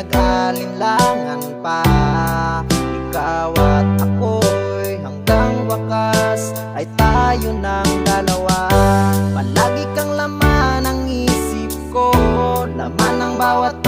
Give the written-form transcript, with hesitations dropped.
pinag-alinlangan pa. Ikaw at ako'y hanggang wakas ay tayo ng dalawa. Palagi kang laman ng isip ko, laman ng bawat